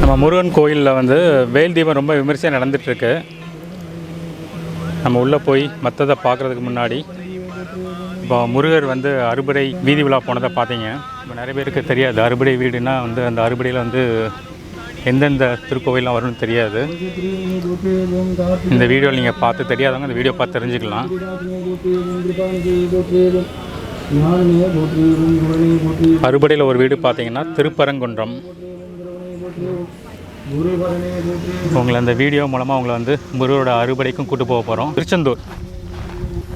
நம்ம முருகன் கோயிலில் வந்து வேல் தீபம் ரொம்ப விமர்சையாக நடந்துகிட்ருக்கு. நம்ம உள்ளே போய் மற்றதை பார்க்குறதுக்கு முன்னாடி இப்போ முருகர் வந்து அறுபடை வீதி விழா போனதை பார்த்தீங்க. இப்போ நிறைய பேருக்கு தெரியாது அறுபடை வீடுனா வந்து அந்த அறுபடையில் வந்து எந்தெந்த திருக்கோவிலாம் வரும்னு தெரியாது. இந்த வீடியோவில் நீங்கள் பார்த்து தெரியாதவங்க இந்த வீடியோ பார்த்து தெரிஞ்சுக்கலாம். அறுபடையில் ஒரு வீடு பார்த்தீங்கன்னா திருப்பரங்குன்றம். உங்களை அந்த வீடியோ மூலமாக உங்களை வந்து முருகரோட அறுபடைக்கும் கூட்டு போக போகிறோம்.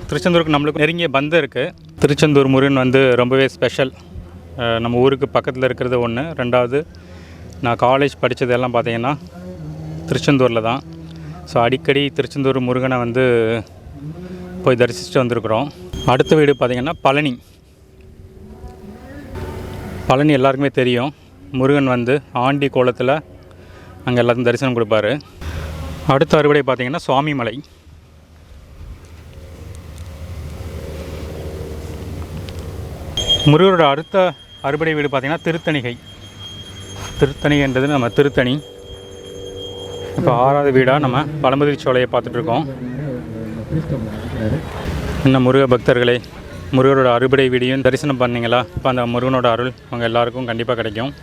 திருச்செந்தூருக்கு நம்மளுக்கு நெருங்கிய பந்தம் இருக்குது. திருச்செந்தூர் முருகன் வந்து ரொம்பவே ஸ்பெஷல். நம்ம ஊருக்கு பக்கத்தில் இருக்கிறது ஒன்று. ரெண்டாவது, நான் காலேஜ் படித்ததெல்லாம் பார்த்தீங்கன்னா திருச்செந்தூரில் தான். ஸோ அடிக்கடி திருச்செந்தூர் முருகனை வந்து போய் தரிசிச்சுட்டு வந்திருக்கிறோம். அடுத்த வீடு பார்த்திங்கன்னா பழனி எல்லாருக்குமே தெரியும். முருகன் வந்து ஆண்டி கோலத்தில் அங்கே எல்லாருக்கும் தரிசனம் கொடுப்பாரு. அடுத்த அறுபடை பார்த்திங்கன்னா சுவாமிமலை. முருகரோட அடுத்த அறுபடை வீடு பார்த்திங்கன்னா திருத்தணிகைன்றது நம்ம திருத்தணி. இப்போ 6வது வீடாக நம்ம பழமுதிர் சோலையை பார்த்துட்ருக்கோம். இன்னும் முருக பக்தர்களே, முருகரோட அறுபடை வீடியும் தரிசனம் பண்ணிங்களா? இப்போ அந்த முருகனோட அருள் அவங்க எல்லாருக்கும் கண்டிப்பாக கிடைக்கும்.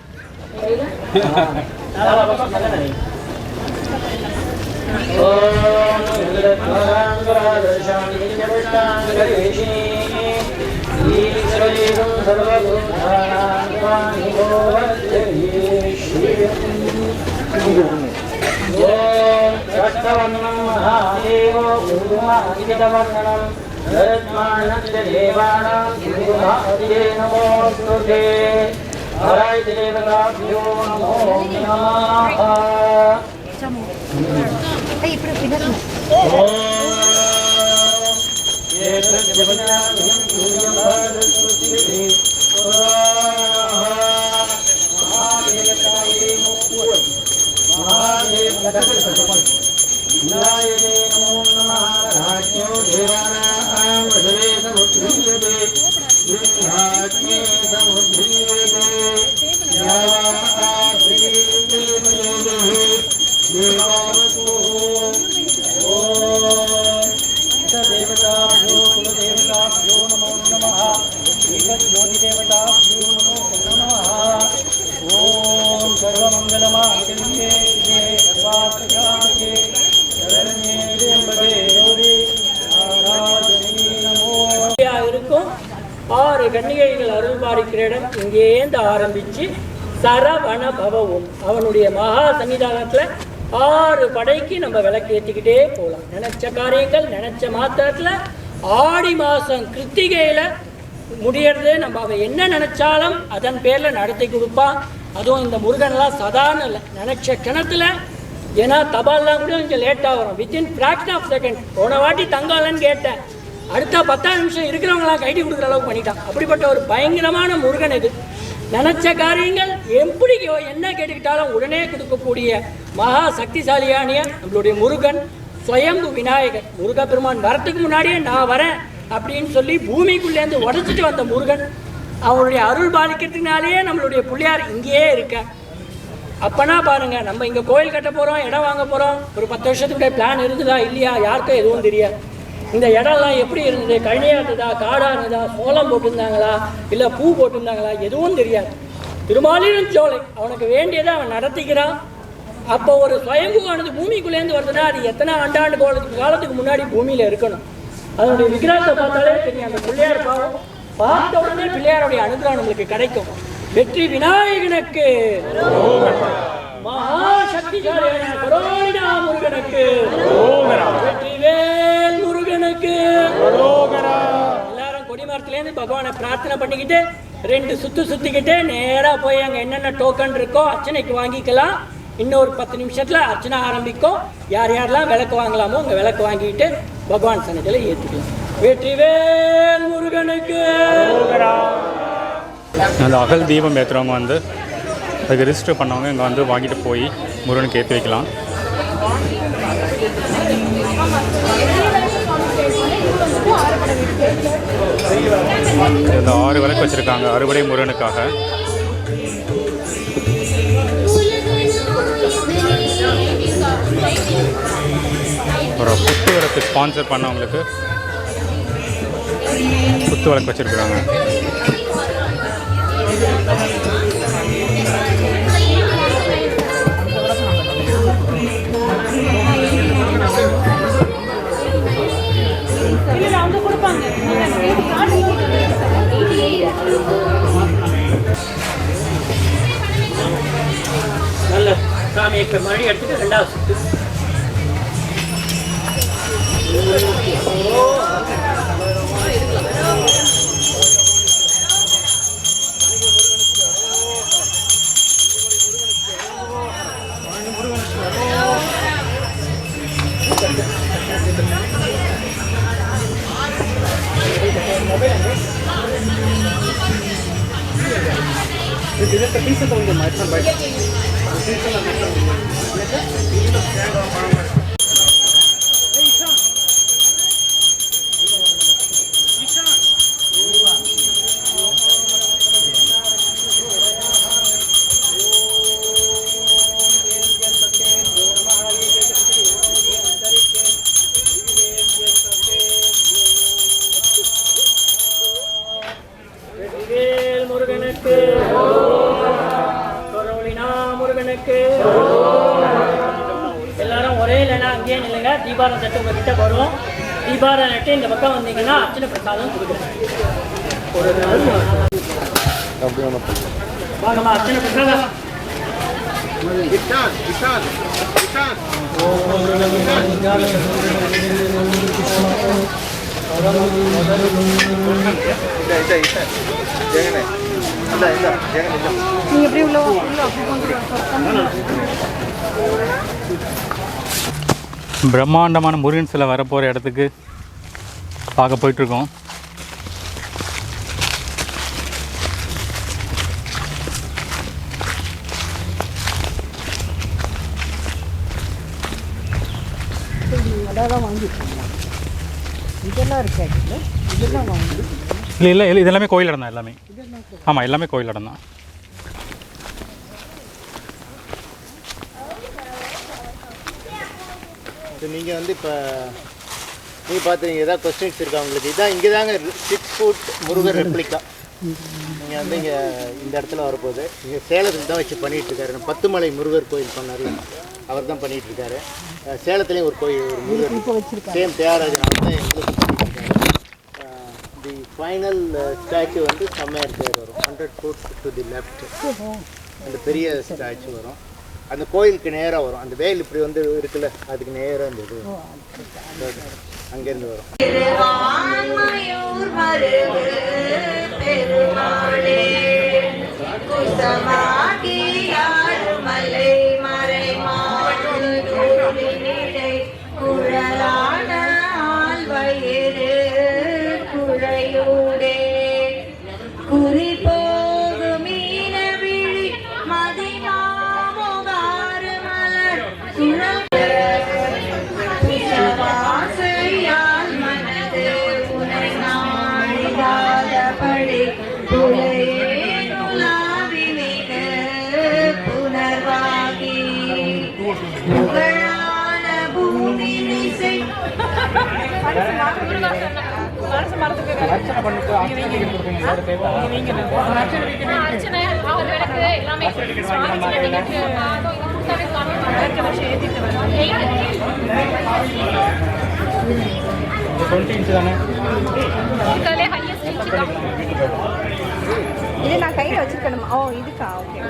ஆறு கன்னிகைகள் அருள்பாலிக்கிற இடம் இங்கேந்து ஆரம்பித்து சரவண பவவும் அவனுடைய மகா சன்னிதானத்தில் 6 படைக்கு நம்ம விளக்கு ஏற்றிக்கிட்டே போகலாம். நினச்ச காரியங்கள் நினச்ச மாத்திரத்தில் ஆடி மாதம் கிருத்திகையில் முடியறது. நம்ம அவன் என்ன நினச்சாலும் அதன் பேரில் நடத்தி கொடுப்பான். அதுவும் இந்த முருகன்லாம் சாதாரண இல்லை, நினச்ச கிணத்துல. ஏன்னா தபால்லாம் கூட கொஞ்சம் லேட்டாக வரும். Within fraction of second. போன வாட்டி தங்காலன்னு கேட்டேன், அடுத்த 10 நிமிஷம் இருக்கிறவங்களாம் கைட்டி கொடுக்குற அளவுக்கு பண்ணிட்டான். அப்படிப்பட்ட ஒரு பயங்கரமான முருகன் இது. நினச்ச காரியங்கள் எப்படி என்ன கேட்டுக்கிட்டாலும் உடனே கொடுக்கக்கூடிய மகா சக்திசாலியானிய நம்மளுடைய முருகன் ஸ்வயம்பு விநாயகர். முருகப்பெருமான் வரத்துக்கு முன்னாடியே நான் வரேன் அப்படின்னு சொல்லி பூமிக்குள்ளேருந்து உடச்சிட்டு வந்த முருகன். அவனுடைய அருள் பாலிக்கிறதுனாலேயே நம்மளுடைய பிள்ளையார் இங்கேயே இருக்க. அப்போனா பாருங்கள், நம்ம இங்கே கோயில் கட்ட போகிறோம், இடம் வாங்க போகிறோம். ஒரு 10 வருஷத்துக்கு பிளான் இருந்ததா இல்லையா யாருக்கும் எதுவும் தெரியாது. இந்த இடம்லாம் எப்படி இருந்தது, கழனியாக இருந்ததா, காடாக இருந்ததா, சோளம் போட்டிருந்தாங்களா, இல்லை பூ போட்டிருந்தாங்களா, எதுவும் தெரியாது. திருமாலின் சோலை அவனுக்கு வேண்டியதை அவன் நடத்திக்கிறான். அப்போ ஒரு சுயம்புவானது பூமிக்குள்ளேருந்து வருதுன்னா அது எத்தனை ஆண்டாண்டு காலத்துக்கு முன்னாடி பூமியில் இருக்கணும். அதனுடைய விக்கிரகத்தை பார்த்தாலே தெரியும். அந்த பிள்ளையார் பாவம் பார்த்த உடனே பிள்ளையாருடைய அனுகிரகம் நம்மளுக்கு கிடைக்கும். வெற்றி விநாயகனுக்கு, மகாசக்திசாலியான கரோலிடா முருகனுக்கு, வெற்றிவேல் முருகனுக்கு. எல்லாரும் கொடிமரத்துலேருந்து பகவானை பிரார்த்தனை பண்ணிக்கிட்டு 2 சுற்று சுற்றிக்கிட்டு நேராக போய் அங்கே என்னென்ன டோக்கன் இருக்கோ அர்ச்சனைக்கு வாங்கிக்கலாம். இன்னொரு 10 நிமிஷத்தில் அர்ச்சனை ஆரம்பிக்கும். யார் யாரெல்லாம் விளக்கு வாங்கலாமோ அங்கே விளக்கு வாங்கிட்டு பகவான் சன்னதியில் ஏற்றிக்கலாம். வெற்றிவேல் முருகனுக்கு. அந்த அகல் தீபம் ஏற்றுறவங்க வந்து அதுக்கு ரிஜிஸ்டர் பண்ணவங்க இங்கே வந்து வாங்கிட்டு போய் முருகனுக்கு ஏற்றி வைக்கலாம். இந்த 6 விளக்கு வச்சுருக்காங்க அறுபடை முருகனுக்காக. ஒரு குத்து விளக்கு ஸ்பான்சர் பண்ணவங்களுக்கு குத்து விளக்கு வச்சுருக்குறாங்க. நல்ல சாமியை மறுபடியும் எடுத்துட்டு ரெண்டாவது சுத்து. முருகனுக்கு முருகனுக்கு எல்லாரும் ஒரே இல்லைன்னா அங்கேயே நில்லுங்க. தீபாரம் தட்டு உங்ககிட்ட வரும். தீபாரம் நட்டு இந்த பக்கம் வந்தீங்கன்னா அர்ச்சனை பிரசாதம் கொடுக்குறேன். வாங்கம்மா அர்ச்சனை பிரசாதம். பிரம்மாண்டமான முருகன் சிலை வரப்போகிற இடத்துக்கு பார்க்க போயிட்டுருக்கோம். இல்லை இல்லை இதெல்லாமே கோயில் இடம் தான் எல்லாமே. ஆமாம் எல்லாமே கோயில் இடம் தான். நீங்கள் வந்து இப்போ நீங்கள் பார்த்துருங்க ஏதாவது கொஸ்டின்ஸ் இருக்கா உங்களுக்கு? இதான் இங்கே தாங்க 6 ஃபுட் முருகர் ரெப்ளிகா. நீங்கள் வந்து இங்கே இந்த இடத்துல வரப்போகுது. இங்கே சேலத்தில் தான் வச்சு பண்ணிகிட்ருக்காரு. 10 மலை முருகர் கோயில் பண்ணார், அவர் தான் பண்ணிகிட்ருக்காரு. சேலத்துலேயும் ஒரு கோயில் ஒரு முருகர் சேம் தியாகராஜன் அவர் தான் எங்களுக்கு பண்ணிகிட்ருக்காரு. தி ஃபைனல் ஸ்டாச்சு வந்து செம்மையாக பேர் வரும். 100 ஃபுட் டு தி லெஃப்ட் அந்த பெரிய ஸ்டாச்சு வரும். அந்த கோயிலுக்கு நேராக வரும். அந்த வேல் இப்படி வந்து இருக்குல்ல, அதுக்கு நேராக அந்த இது அங்கேருந்து வரும். இது நான் கையில் வச்சிருக்கணுமா? ஓ இதுக்கா? ஓகே.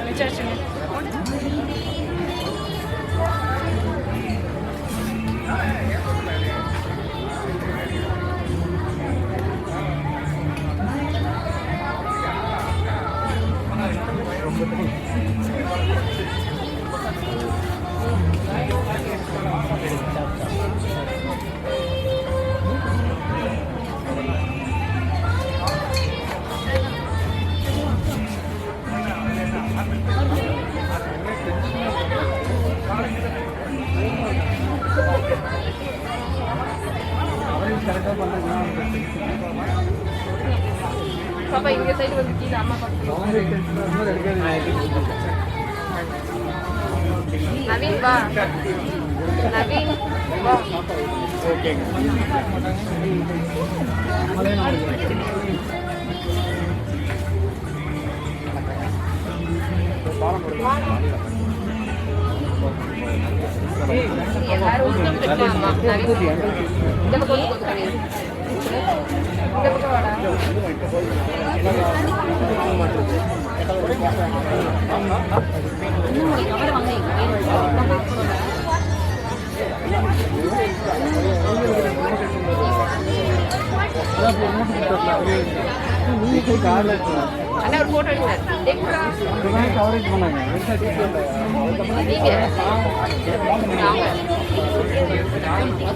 பாப்பா இங்க சைடு வந்து கீழ அம்மா பாப்பா நவீன் வா நவீன் ஓகேங்க. எல்லாரும் ஆமா நவீன் இந்த பக்கம் வந்து நவீன் இந்த பக்கம் வாடா அண்ணா ஒரு போட்டோ எடுத்தார்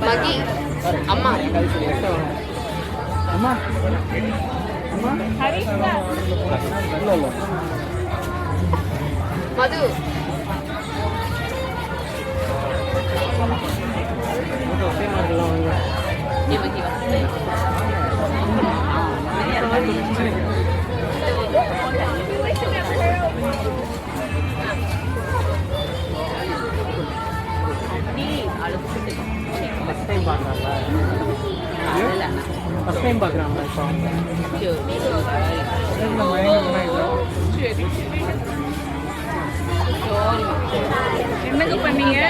மகி அம்மா மது ஃபஸ்ட் டைம் பார்க்குறாங்களா என்னங்க பண்ணீங்க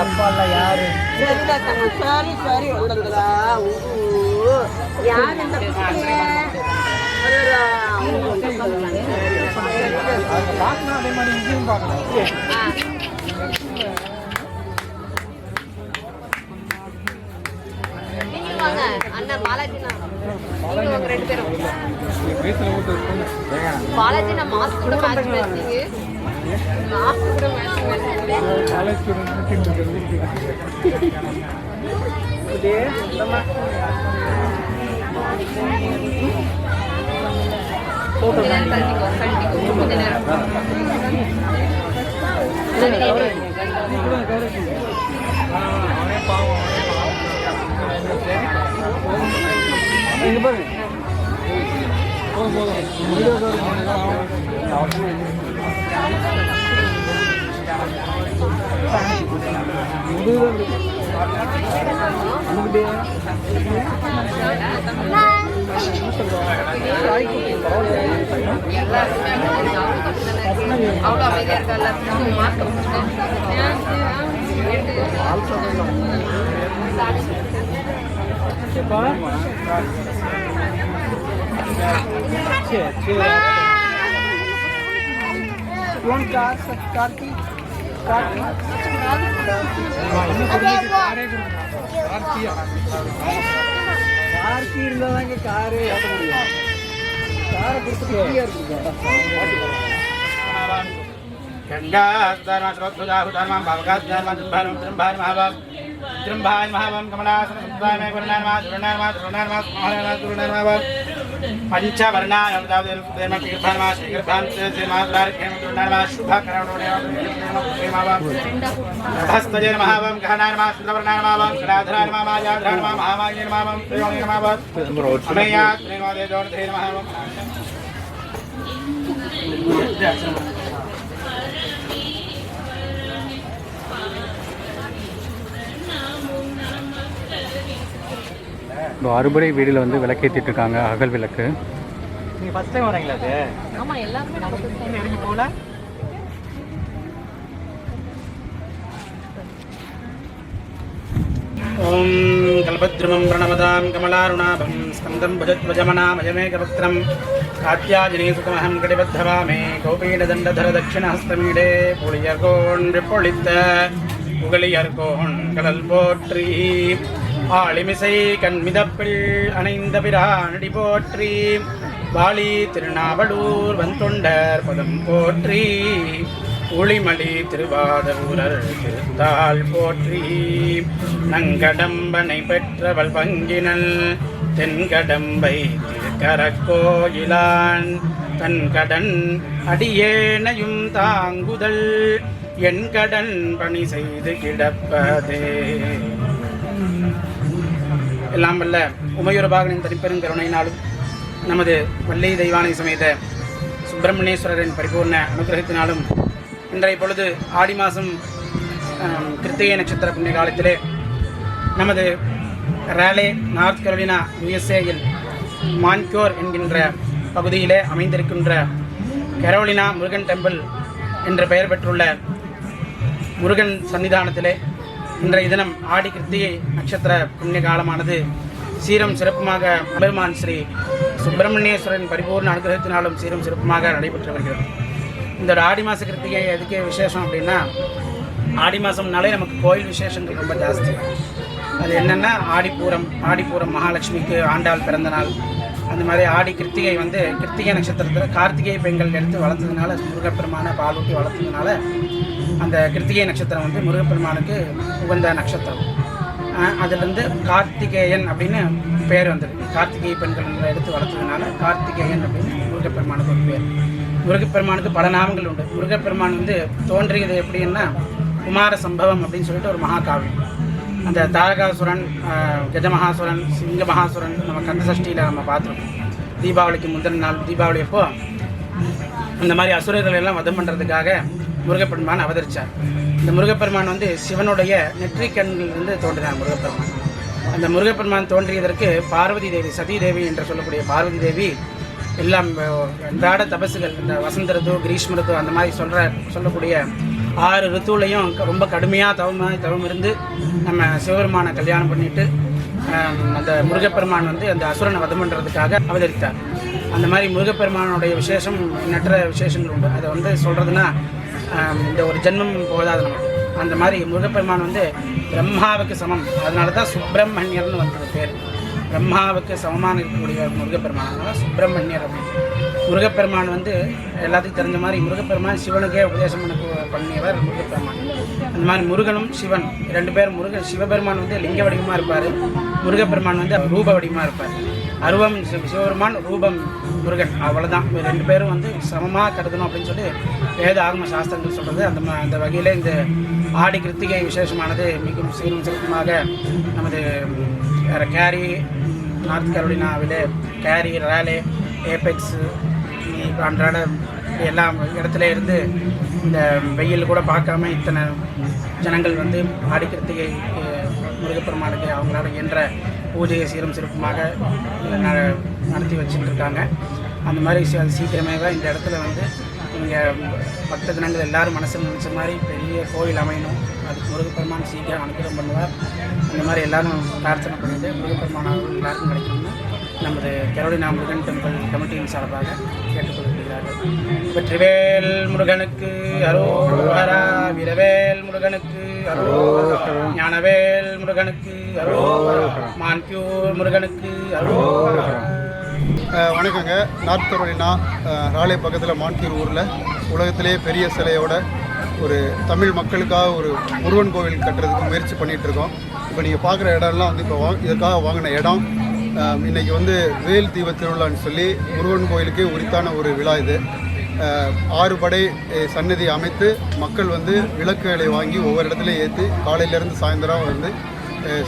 அப்பா இல்லை யாரு சரி உள்ளங்களா யார் இந்த பார்க்கணும் அதே மாதிரி இங்கேயும் பார்க்கணும். அண்ணன் பாலாஜி ரெண்டு பேரும் பாலாஜி நான் மாஸ்க் கூட மேட்ச் மேட்சிங்க மாஸ்க் கூட மேட்ச் கழட்டிக்கோ கொஞ்ச நேரம் அவ்வளோ அமைதியாக இருக்கா எல்லாத்துக்கும் கார்த்தி இருந்தாதாங்க காரே ஓட்ட முடியும். காரை கொடுத்து ஃப்ரீயாக இருக்குங்க. அறுபடை வீடில் வந்து விளக்கேற்றிட்டு இருக்காங்க, அகல் விளக்கு. நீங்கள் ஃபஸ்ட் டைம் வரீங்களா? அது ஆமாம் எல்லாருமே நம்ம எதுக்கு போகல? ओम कल्पद्रुमं प्रणमदां कमलारुणाभं स्कन्दं भुजध्वजमनामयमेकवक्त्रं कात्याजने सुखमहं कटिबद्धवामे कौपीनदण्डधर दक्षिणहस्तमीडे पुलियर्कोण्डिपोळित्त புகழியர்கோன் கடல் போற்றி ஆளிமிசை கண்மிதப்பில் அணைந்த பிரானடி போற்றி வாளி திருநாவலூர் வந்தொண்டர் பதம் போற்றி ஒளிமலி திருவாதூரர் திருத்தாள் போற்றி நங்கடம்பனை பெற்றவள் பங்கினல் தென்கடம்பை திருக்கரக்கோயிலான் தன் கடன் அடியேனையும் தாங்குதல் என் கடன் பணி செய்து கிடப்பதே. எல்லாம் வல்ல உமையொருபாகனின் தனிப்பெருங்கருணையினாலும் நமது வள்ளி தெய்வானை சமேத சுப்பிரமணியேஸ்வரரின் பரிபூர்ண அனுகிரகத்தினாலும் இன்றைய பொழுது ஆடி மாதம் கிருத்திகை நட்சத்திர புண்ணிய காலத்திலே நமது ராலே நார்த் கரோலினா யுஎஸ்ஏயில் மான்க்யோர் என்கின்ற பகுதியிலே அமைந்திருக்கின்ற கரோலினா முருகன் டெம்பிள் என்ற பெயர் பெற்றுள்ள முருகன் சன்னிதானத்திலே இன்றைய தினம் ஆடி கிருத்திகை நட்சத்திர புண்ணிய காலமானது சீரம் சிறப்புமாக பெருமான் ஸ்ரீ சுப்பிரமணியேஸ்வரன் பரிபூர்ண அனுகிரகத்தினாலும் சீரம் சிறப்புமாக நடைபெற்று வருகிறது. இந்த ஆடி மாத கிருத்திகை எதுக்கே விசேஷம் அப்படின்னா, ஆடி மாதம்னாலே நமக்கு கோயில் விசேஷங்கள் ரொம்ப ஜாஸ்தி. அது என்னென்னா ஆடிப்பூரம் மகாலட்சுமிக்கு ஆண்டாள் பிறந்த நாள். அந்த மாதிரி ஆடி கிருத்திகை வந்து கிருத்திகை நட்சத்திரத்தில் கார்த்திகை பெண்கள் எடுத்து வளர்த்ததுனால, முருகப்பெருமானை பாலூட்டி வளர்த்ததுனால அந்த கிருத்திகை நட்சத்திரம் வந்து முருகப்பெருமானுக்கு உகந்த நட்சத்திரம். அதுலேருந்து கார்த்திகேயன் அப்படின்னு பேர் வந்தது. கார்த்திகை பெண்கள் எடுத்து வளர்த்ததுனால கார்த்திகேயன் அப்படின்னு முருகப்பெருமானுக்கு ஒரு பேர். முருகப்பெருமானுக்கு பல நாமங்கள் உண்டு. முருகப்பெருமான் வந்து தோன்றியது எப்படின்னா, குமார சம்பவம் அப்படின்னு சொல்லிட்டு ஒரு மகாகாவியம். அந்த தாரகாசுரன், கஜமகாசுரன், சிங்க மகாசுரன் நம்ம கந்த சஷ்டியில் நம்ம பார்த்துருக்கோம். தீபாவளிக்கு முந்தின நாள் தீபாவளி அப்போ இந்த மாதிரி அசுரர்கள் எல்லாம் வதம் பண்ணுறதுக்காக முருகப்பெருமான் அவதரித்தார். இந்த முருகப்பெருமான் வந்து சிவனுடைய நெற்றிக்கண்ணிலிருந்து தோன்றினார் முருகப்பெருமான். அந்த முருகப்பெருமான் தோன்றியதற்கு பார்வதி தேவி, சதி தேவி என்று சொல்லக்கூடிய பார்வதி தேவி எல்லாம் அன்றாட தபசுகள், இந்த வசந்த ரித்து, கிரீஷ்ம ரித்து அந்த மாதிரி சொல்லக்கூடிய 6 ரித்துலையும் ரொம்ப கடுமையாக தவம் இருந்து நம்ம சிவபெருமானை கல்யாணம் பண்ணிட்டு அந்த முருகப்பெருமான் வந்து அந்த அசுரனை வதம் பண்ணுறதுக்காக அவதரித்தார். அந்த மாதிரி முருகப்பெருமானுடைய விசேஷம் எண்ணற்ற விசேஷங்கள் உண்டு. அதை வந்து சொல்கிறதுனா இந்த ஒரு ஜென்மம் போதாது நமக்கு. அந்த மாதிரி முருகப்பெருமான் வந்து பிரம்மாவுக்கு சமம். அதனால தான் சுப்பிரமணியர்னு வந்தது பேர். பிரம்மாவுக்கு சமமான இருக்கக்கூடிய முருகப்பெருமான், அதனால சுப்பிரமணியர் அப்படின்னு. முருகப்பெருமான் வந்து எல்லாத்துக்கும் தெரிஞ்ச மாதிரி முருகப்பெருமான் சிவனுக்கே உபதேசம் பண்ணியவர் முருகப்பெருமான். அந்த மாதிரி முருகனும் சிவன் 2 பேர். சிவபெருமான் வந்து லிங்க வடிவமாக இருப்பார், முருகப்பெருமான் வந்து ரூப வடிவமாக இருப்பார். அருவம் சிவபெருமான், ரூபம் முருகன், அவ்வளோதான். 2 பேரும் வந்து சமமாக கருதணும் அப்படின்னு சொல்லி வேத ஆகம சாஸ்திரங்கள் சொல்கிறது. அந்த வகையில் இந்த ஆடி கிருத்திகை விசேஷமானது மிகவும் சீரும் சிறப்புமாக நமது கேரி நார்த் கரோலினாவிலே கேரி, ராலே, ஏபெக்ஸு அன்றாட எல்லா இடத்துல இருந்து இந்த வெயில் கூட பார்க்காம இத்தனை ஜனங்கள் வந்து ஆடி கிருத்திகை முருகப்பெருமானுக்கு அவங்களால என்ற பூஜையை சீரும் சிறப்புமாக நடத்தி வச்சுட்டு இருக்காங்க. அந்த மாதிரி அது சீக்கிரமே தான் இந்த இடத்துல வந்து இங்கே பக்த ஜனங்கள் எல்லோரும் மனசில் நினச்ச மாதிரி பெரிய கோயில் அமையணும். அதுக்கு முருகப்பெருமான் சீக்கிரம் அனுகிரகம் பண்ணுவார். அந்த மாதிரி எல்லோரும் பிரார்த்தனை பண்ணிட்டு முருகப்பெருமான் எல்லாருக்கும் கிடைக்கணும்னு நமது கரோலினா முருகன் டெம்பிள் கமிட்டியின் சார்பாக கேட்டுக்கொள்கிறார்கள். வெற்றிவேல் முருகனுக்கு அரோகரா, வீரவேல் முருகனுக்கு அரோகரா, ஞானவேல் முருகனுக்கு அரோகரா, மான்க்யூர் முருகனுக்கு அரோகரா. வணக்கங்க. நார்த் கரோலினா ராலே பக்கத்தில் மான்க்யூர் ஊரில் உலகத்திலே பெரிய சிலையோட ஒரு தமிழ் மக்களுக்காக ஒரு முருகன் கோவில் கட்டுறதுக்கு முயற்சி பண்ணிகிட்ருக்கோம். இப்போ நீங்கள் பார்க்குற இடம்லாம் வந்து இப்போ இதுக்காக வாங்கின இடம். இன்றைக்கி வந்து வேல் தீப திருவிழான்னு சொல்லி முருகன் கோயிலுக்கே உரித்தான ஒரு விழா இது. 6 படை சன்னதி அமைத்து மக்கள் வந்து விளக்குகளை வாங்கி ஒவ்வொரு இடத்துலையும் ஏற்றி காலையிலேருந்து சாயந்தரம் வந்து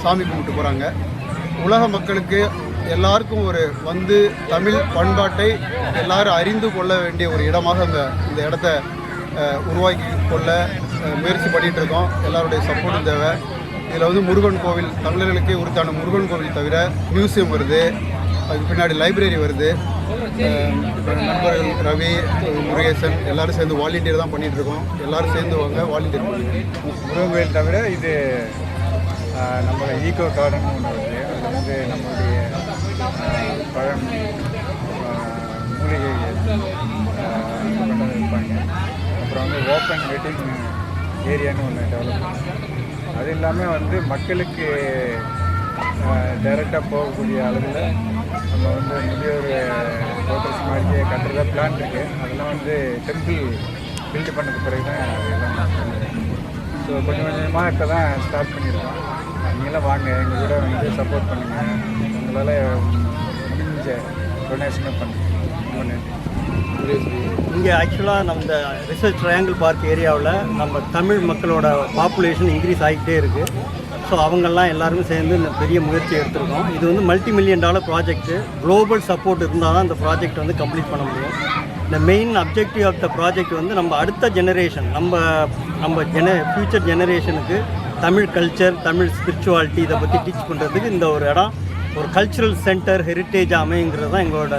சாமி கும்பிட்டு போகிறாங்க. உலக மக்களுக்கு எல்லாருக்கும் ஒரு வந்து தமிழ் பண்பாட்டை எல்லாரும் அறிந்து கொள்ள வேண்டிய ஒரு இடமாக இந்த இடத்த உருவாக்கி கொள்ள முயற்சி பண்ணிகிட்டு இருக்கோம். எல்லாருடைய சப்போர்ட்டும் தேவை. இதில் வந்து முருகன் கோவில், தமிழர்களுக்கே உரித்தான முருகன் கோவில் தவிர மியூசியம் வருது, அதுக்கு பின்னாடி லைப்ரரி வருது. நண்பர்கள் ரவி, முருகேசன் எல்லோரும் சேர்ந்து வாலண்டியர் தான் பண்ணிகிட்ருக்கோம். எல்லோரும் சேர்ந்து வாங்க வாலண்டியர் பண்ணுங்க. முருகன் கோவில் தவிர இது நம்ம ஈகோ கார்டன் ஒன்று வருது. அது வந்து நம்மளுடைய பழம் மூலிகைகள் கொண்டு வைப்பாங்க. அப்புறம் வந்து ஓப்பன் வெட்டிங் ஏரியான்னு ஒன்று டெவலப் பண்ணுவாங்க. அது இல்லாமல் வந்து மக்களுக்கு டைரெக்டாக போகக்கூடிய அளவில் நம்ம வந்து முதியோர் ஹோட்டல்ஸ் மாதிரியே கட்டுறதா பிளான் இருக்குது. அதெல்லாம் வந்து டெம்பிள் பில்டு பண்ணது பிறகு தான் எல்லாம். ஸோ கொஞ்சம் கொஞ்சமாக இப்போ தான் ஸ்டார்ட் பண்ணியிருக்கோம். நீங்களாம் வாங்க, எங்கள் கூட வந்து சப்போர்ட் பண்ணுங்கள். உங்களால் முடிஞ்ச டொனேஷனை பண்ணேன். இங்கே ஆக்சுவலாக நம்ம இந்த ரிசர்ச் ட்ரையாங்கிள் பார்க் ஏரியாவில் நம்ம தமிழ் மக்களோட பாப்புலேஷன் இன்க்ரீஸ் ஆகிட்டே இருக்குது. ஸோ அவங்கெல்லாம் எல்லாருமே சேர்ந்து இந்த பெரிய முயற்சி எடுத்திருக்கோம். இது வந்து $multi-million ப்ராஜெக்ட்டு. குளோபல் சப்போர்ட் இருந்தால் தான் இந்த ப்ராஜெக்ட் வந்து கம்ப்ளீட் பண்ண முடியும். இந்த main objective of the project வந்து நம்ம அடுத்த ஜெனரேஷன் நம்ம ஃப்யூச்சர் ஜெனரேஷனுக்கு தமிழ் கல்ச்சர், தமிழ் ஸ்பிரிச்சுவாலிட்டி இதை பற்றி டீச் பண்ணுறதுக்கு இந்த ஒரு இடம் ஒரு கல்ச்சுரல் சென்டர் ஹெரிட்டேஜ் அமைங்கிறது தான் எங்களோட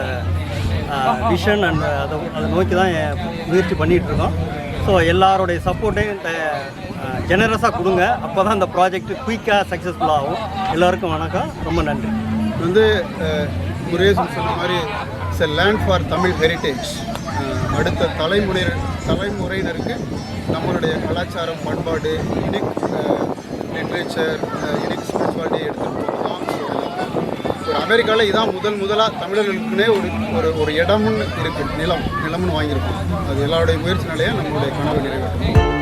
விஷன். அண்ட் அதை நோக்கி தான் முயற்சி பண்ணிகிட்ருக்கோம். ஸோ எல்லாரோடைய சப்போர்ட்டையும் ஜெனரஸாக கொடுங்க. அப்போ தான் இந்த ப்ராஜெக்ட் குயிக்காக சக்ஸஸ்ஃபுல் ஆகும். எல்லோருக்கும் வணக்கம், ரொம்ப நன்றி. வந்து முருகேசன் சொன்ன மாதிரி it's a land for Tamil heritage. அடுத்த தலைமுறையினருக்கு நம்மளுடைய கலாச்சாரம், பண்பாடு, யூனிக் லிட்ரேச்சர், யூனிக் ஸ்பிரிச்சுவாலிட்டி எடுத்துகிட்டு போகலாம். ஒரு அமெரிக்காவில் இதான் முதலாக தமிழர்களுக்குன்னே ஒரு இடம்னு இருக்குது, நிலம்னு வாங்கியிருக்கோம். அது எல்லாருடைய முயற்சினாலேயே நம்மளுடைய கனவு நிறைவேற்றும்.